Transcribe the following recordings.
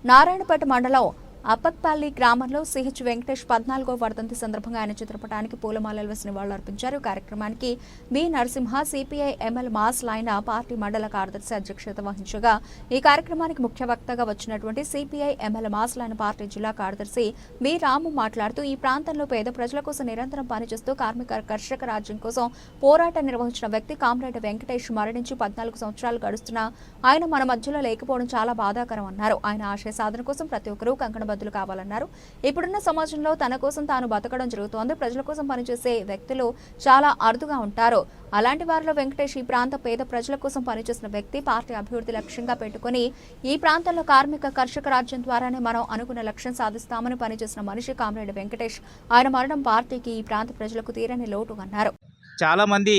నారాయణపేట మండలం అప్పత్పల్లి గ్రామంలో సిహెచ్ వెంకటేష్ 14వ వర్ధంతి సందర్భంగా ఆయన చిత్రపటానికి పూలమాలలు వేసి నివాళులర్పించారు. కార్యక్రమానికి B Narasimha CPI ML mass line party మండల కార్యదర్శి అధ్యక్షత వహించగా ఈ కార్యక్రమానికి ముఖ్య వక్తగా వచ్చినటువంటి CPI ML mass line party జిల్లా కార్యదర్శి బి రాము మాట్లాడుతూ ఈ ప్రాంతంలో పేద ప్రజల కోసం నిరంతరం పనిచేస్తూ కార్మిక కర్షక రాజ్యం కోసం పోరాటం నిర్వహించిన వ్యక్తి కామ్రేడ్ వెంకటేష్ మరణించి 14 సంవత్సరాలు గడుస్తున్నా ఆయన మన మధ్యలో లేకపోవడం చాలా బాధాకరం అన్నారు. ఆయన ఆశయ సాధన కోసం ప్రతి ఒక్కరూ కంకణ బదులు కావాలన్నారు. ఇప్పుడున్న సమాజంలో తన కోసం తాను బతకడం జరుగుతోంది. ప్రజల కోసం పనిచేసే వ్యక్తులు చాలా అరుదుగా ఉంటారు. అలాంటి వారిలో వెంకటేష్ ఈ ప్రాంత పేద ప్రజల కోసం పనిచేసిన వ్యక్తి. పార్టీ అభివృద్ధి లక్ష్యంగా పెట్టుకుని ఈ ప్రాంతంలో కార్మిక కర్షక రాజ్యం ద్వారానే మనం అనుకున్న లక్ష్యం సాధిస్తామని పనిచేసిన మనిషి కామ్రేడ్ వెంకటేష్. ఆయన మరణం పార్టీకి ఈ ప్రాంత ప్రజలకు తీరని లోటు అన్నారు. చాలా మంది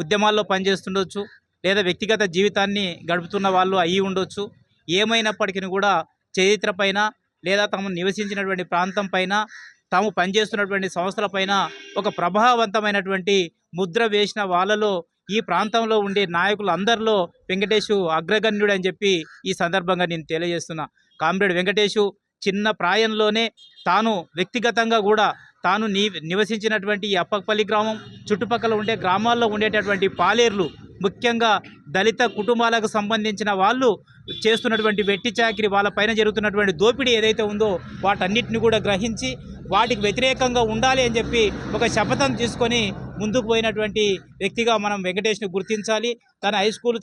ఉద్యమాల్లో పనిచేస్తుండొచ్చు, లేదా వ్యక్తిగత జీవితాన్ని గడుపుతున్న వాళ్ళు అయ్యి ఉండొచ్చు. ఏమైనప్పటికీ కూడా చరిత్ర పైన లేదా తాము నివసించినటువంటి ప్రాంతం పైన తాము పనిచేస్తున్నటువంటి సంస్థల పైన ఒక ప్రభావవంతమైనటువంటి ముద్ర వేసిన వాళ్ళలో ఈ ప్రాంతంలో ఉండే నాయకులందరిలో వెంకటేషు అగ్రగణ్యుడు అని చెప్పి ఈ సందర్భంగా నేను తెలియజేస్తున్నా. కామ్రేడ్ వెంకటేషు చిన్న ప్రాయంలోనే తాను వ్యక్తిగతంగా కూడా తాను నివసించినటువంటి ఈ అప్పపల్లి గ్రామం చుట్టుపక్కల ఉండే గ్రామాల్లో ఉండేటటువంటి పాలేర్లు, ముఖ్యంగా దళిత కుటుంబాలకు సంబంధించిన వాళ్ళు చేస్తున్నటువంటి వెట్టి చాకిరి, వాళ్ళ పైన జరుగుతున్నటువంటి దోపిడీ ఏదైతే ఉందో వాటన్నిటిని కూడా గ్రహించి వాటికి వ్యతిరేకంగా ఉండాలి అని చెప్పి ఒక శపథం తీసుకొని ముందుకు పోయినటువంటి వ్యక్తిగా మనం వెంకటేష్ను గుర్తించాలి. తన హై స్కూల్